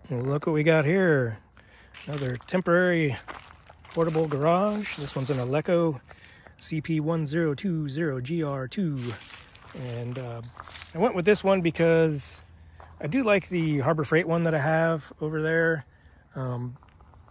Well, look what we got here. Another temporary portable garage. This one's an ALEKO CP1020GR2. And I went with this one because I do like the Harbor Freight one that I have over there.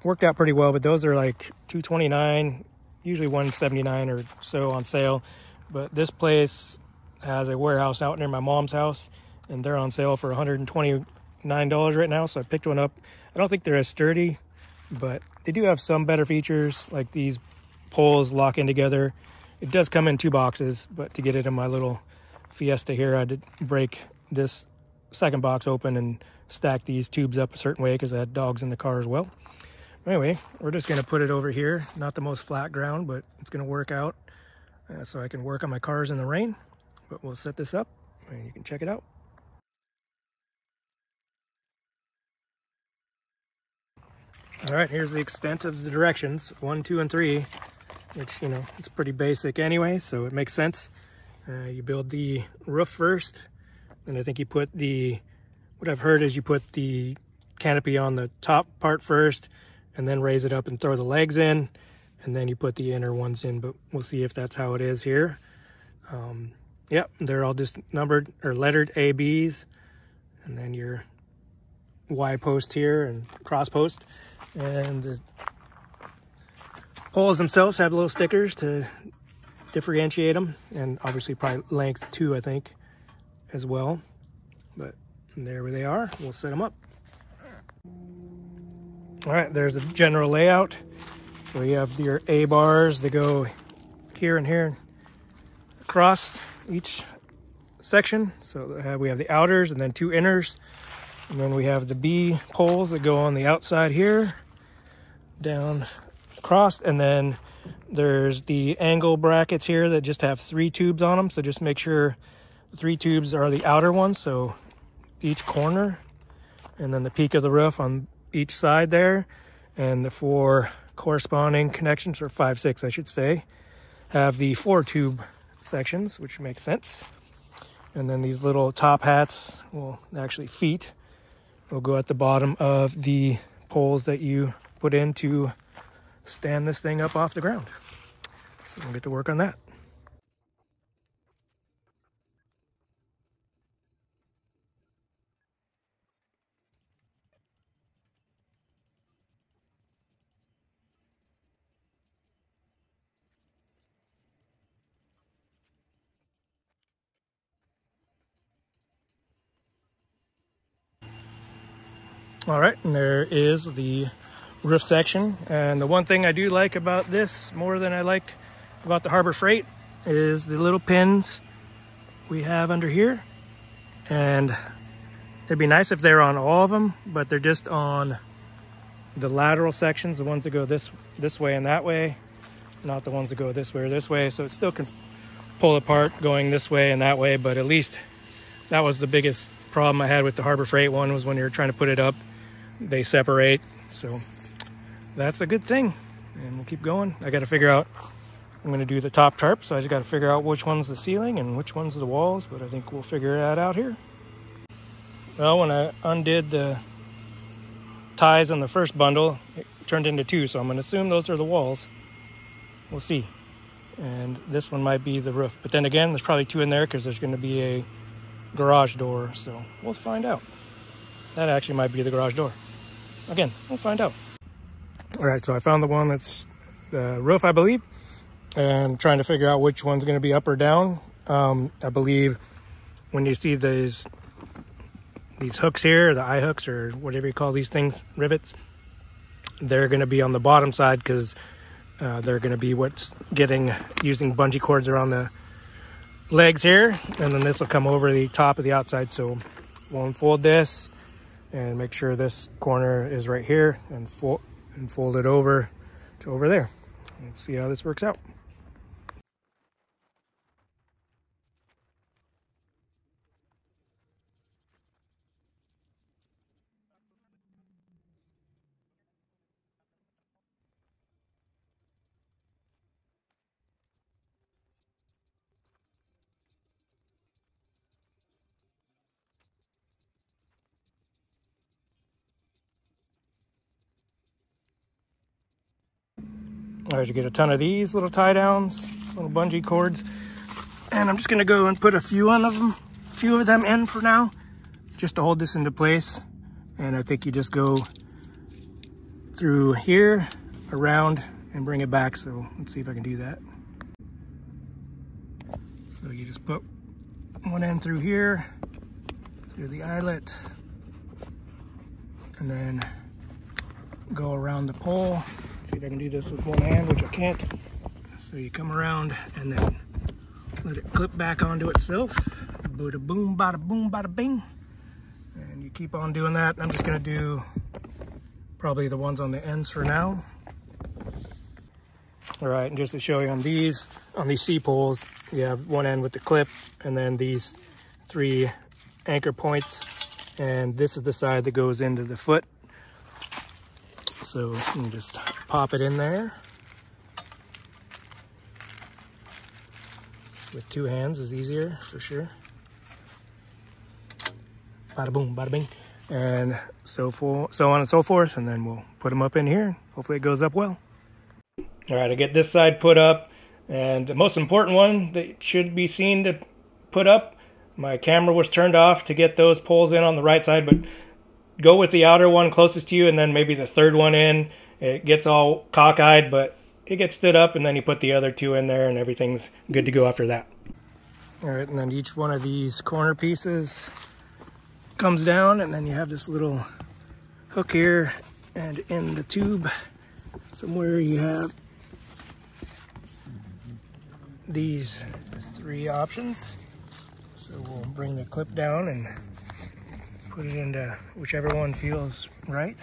Worked out pretty well, but those are like $229, usually $179 or so on sale. But this place has a warehouse out near my mom's house, and they're on sale for $129 right now, so I picked one up. I don't think they're as sturdy, but they do have some better features, like these poles lock in together. It does come in 2 boxes, but to get it in my little Fiesta here, I had to break this second box open and stack these tubes up a certain way because I had dogs in the car as well. Anyway, we're just going to put it over here. Not the most flat ground, but it's going to work out so I can work on my cars in the rain. But we'll set this up and you can check it out. All right, here's the extent of the directions, 1, 2, and 3, which, you know, it's pretty basic anyway, so it makes sense. You build the roof first, and I think you put what I've heard is you put the canopy on the top part first, and then raise it up and throw the legs in, and then you put the inner ones in, but we'll see if that's how it is here. Yep, they're all just numbered or lettered A, Bs, and then your Y post here and cross post. And the poles themselves have little stickers to differentiate them, and obviously probably length too, I think, as well. But there they are. We'll set them up. All right, there's the general layout. So you have your A bars that go here and here across each section. So we have the outers and then 2 inners. And then we have the B poles that go on the outside here, down across, and then there's the angle brackets here that just have 3 tubes on them. So just make sure the 3 tubes are the outer ones, so each corner, and then the peak of the roof on each side there, and the 4 corresponding connections, or 5, 6 I should say, have the 4 tube sections, which makes sense. And then these little top hats, well, actually feet, will go at the bottom of the poles that you put in to stand this thing up off the ground. So we'll get to work on that. All right, and there is the roof section. And the one thing I do like about this more than I like about the Harbor Freight is the little pins we have under here. And it'd be nice if they're on all of them, but they're just on the lateral sections, the ones that go this way and that way, not the ones that go this way or this way. So it still can pull apart going this way and that way, but at least that was the biggest problem I had with the Harbor Freight one, was when you're trying to put it up, they separate. So that's a good thing, and we'll keep going. I got to figure out, I'm going to do the top tarp, so I just got to figure out which one's the ceiling and which one's the walls, but I think we'll figure that out here. Well, when I undid the ties on the first bundle, it turned into 2, so I'm going to assume those are the walls. We'll see. And this one might be the roof, but then again, there's probably 2 in there because there's going to be a garage door, so we'll find out. That actually might be the garage door. Again, we'll find out. All right, so I found the one that's the roof, I believe, and trying to figure out which one's going to be up or down. I believe when you see these hooks here, the eye hooks or whatever you call these things, rivets, they're going to be on the bottom side because they're going to be what's using bungee cords around the legs here, and then this will come over the top of the outside. So we'll unfold this and make sure this corner is right here, and fold it over to over there. Let's see how this works out. All right, you get a ton of these little tie downs, little bungee cords, and I'm just gonna go and put a few of them in for now, just to hold this into place. And I think you just go through here, around, and bring it back. So let's see if I can do that. So you just put one end through here, through the eyelet, and then go around the pole. See if I can do this with one hand, which I can't. So you come around and then let it clip back onto itself. Bada boom, bada bing. And you keep on doing that. I'm just gonna do probably the ones on the ends for now. All right, and just to show you on these C-poles, you have one end with the clip and then these 3 anchor points. And this is the side that goes into the foot. So you can just pop it in there. With 2 hands is easier for sure. Bada boom, bada bing. And so on and so forth. And then we'll put them up in here. Hopefully it goes up well. All right, I get this side put up. And the most important one that should be seen to put up, my camera was turned off to get those poles in on the right side, but go with the outer one closest to you and then maybe the third one in. It gets all cockeyed, but it gets stood up, and then you put the other 2 in there and everything's good to go after that. All right, and then each one of these corner pieces comes down, and then you have this little hook here, and in the tube somewhere you have these 3 options. So we'll bring the clip down and put it into whichever one feels right.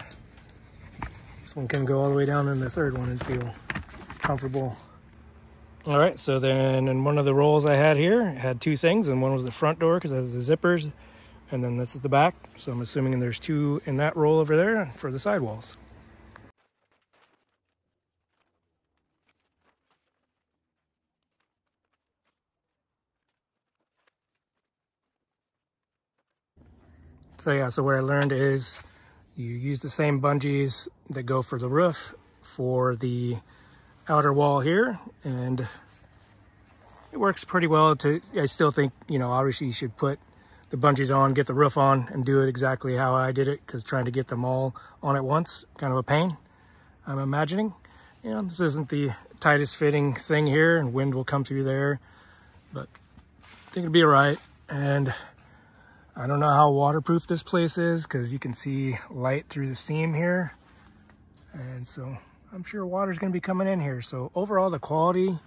This one can go all the way down in the third one and feel comfortable. All right, so then in one of the rolls I had here, it had 2 things, and one was the front door because it has the zippers, and then this is the back. So I'm assuming there's 2 in that roll over there for the sidewalls. So yeah, so what I learned is you use the same bungees that go for the roof for the outer wall here, and it works pretty well. I still think, you know, obviously you should put the bungees on, get the roof on, and do it exactly how I did it, because trying to get them all on at once, kind of a pain, I'm imagining. You know, this isn't the tightest fitting thing here, and wind will come through there, but I think it'll be all right. And I don't know how waterproof this place is, because you can see light through the seam here. And so I'm sure water's going to be coming in here. So overall, the quality,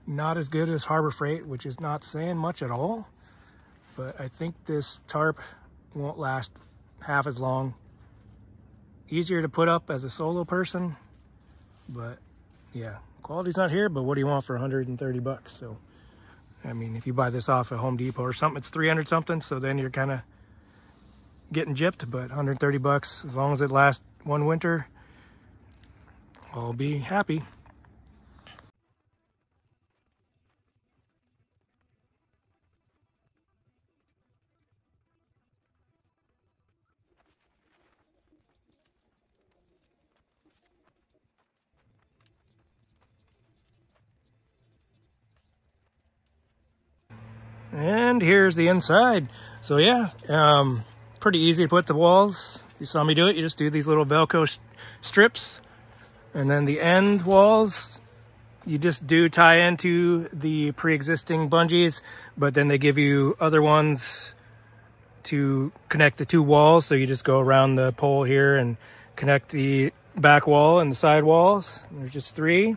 not as good as Harbor Freight, which is not saying much at all. But I think this tarp won't last half as long. Easier to put up as a solo person. But yeah, quality's not here, but what do you want for 130 bucks? So I mean, if you buy this off at Home Depot or something, it's 300 something, so then you're kind of getting gypped. But 130 bucks, as long as it lasts one winter, I'll be happy. And here's the inside. So yeah, pretty easy to put the walls. If you saw me do it, you just do these little Velcro strips. And then the end walls, you just do tie into the pre-existing bungees, but then they give you other ones to connect the 2 walls. So you just go around the pole here and connect the back wall and the side walls. There's just 3.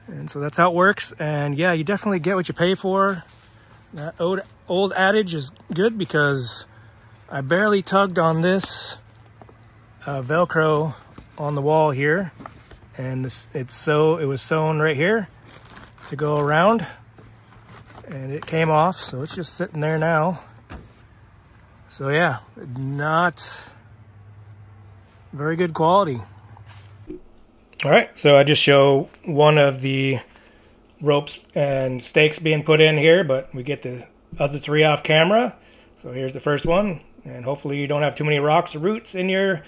And so that's how it works. And yeah, you definitely get what you pay for. That old adage is good, because I barely tugged on this Velcro on the wall here, and it was sewn right here to go around, and it came off, so it's just sitting there now. So yeah, not very good quality. All right, so I just show one of the ropes and stakes being put in here, but we get the other 3 off camera. So here's the first one, and hopefully you don't have too many rocks or roots in your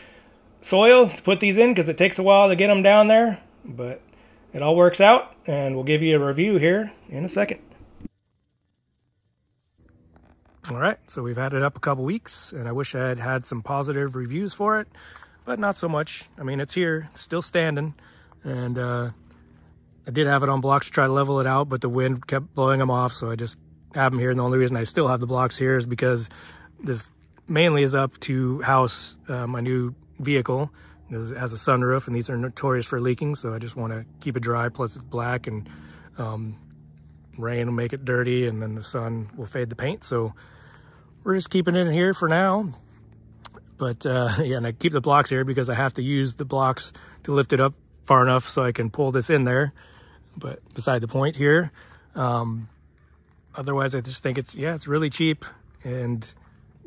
soil to put these in, because it takes a while to get them down there. but it all works out, and we'll give you a review here in a second. All right, so we've had it up a couple weeks, and I wish I had had some positive reviews for it, but not so much. I mean, it's here, it's still standing, and I did have it on blocks to try to level it out, but the wind kept blowing them off, so I just have them here. And the only reason I still have the blocks here is because this mainly is up to house my new vehicle. It has a sunroof, and these are notorious for leaking, so I just want to keep it dry. Plus, it's black, and rain will make it dirty, and then the sun will fade the paint. So we're just keeping it in here for now. But yeah, and I keep the blocks here because I have to use the blocks to lift it up far enough so I can pull this in there. But beside the point here. Otherwise, I just think it's really cheap and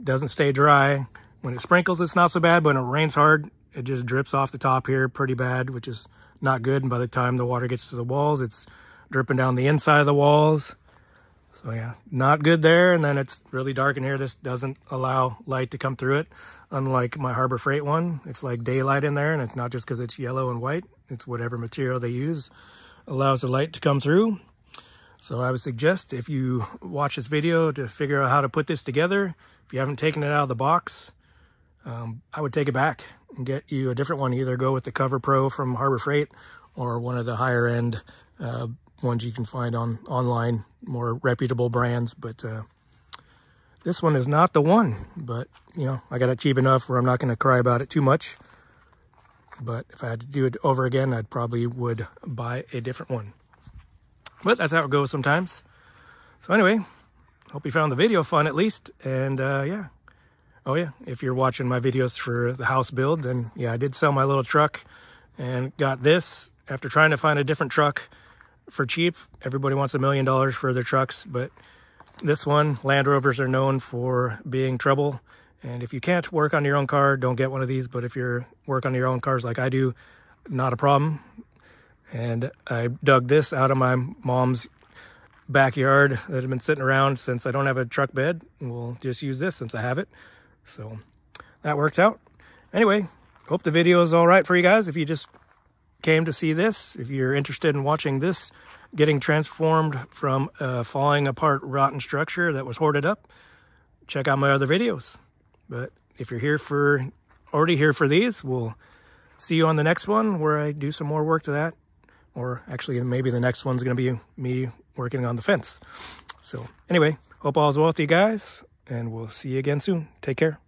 doesn't stay dry. When it sprinkles, it's not so bad, but when it rains hard, it just drips off the top here pretty bad, which is not good. And by the time the water gets to the walls, it's dripping down the inside of the walls. So yeah, not good there. And then it's really dark in here. This doesn't allow light to come through it. Unlike my Harbor Freight one, it's like daylight in there, and it's not just because it's yellow and white. It's whatever material they use allows the light to come through. So I would suggest, if you watch this video, to figure out how to put this together. If you haven't taken it out of the box, I would take it back and get you a different one. Either go with the Cover Pro from Harbor Freight or one of the higher end ones you can find online, more reputable brands. But this one is not the one. But, you know, I got it cheap enough where I'm not going to cry about it too much. But if I had to do it over again, I'd probably would buy a different one. But that's how it goes sometimes. So anyway, hope you found the video fun at least. And yeah. Oh yeah, if you're watching my videos for the house build, then yeah, I did sell my little truck and got this after trying to find a different truck for cheap. Everybody wants $1 million for their trucks, but this one, Land Rovers are known for being trouble. And if you can't work on your own car, don't get one of these. But if you're work on your own cars like I do, not a problem. And I dug this out of my mom's backyard that had been sitting around since I don't have a truck bed. We'll just use this since I have it. So that works out. Anyway, hope the video is all right for you guys. If you just came to see this, if you're interested in watching this getting transformed from a falling apart rotten structure that was hoarded up, check out my other videos. But if you're already here for these, we'll see you on the next one where I do some more work to that. Or actually, maybe the next one's going to be me working on the fence. So anyway, hope all is well with you guys, and we'll see you again soon. Take care.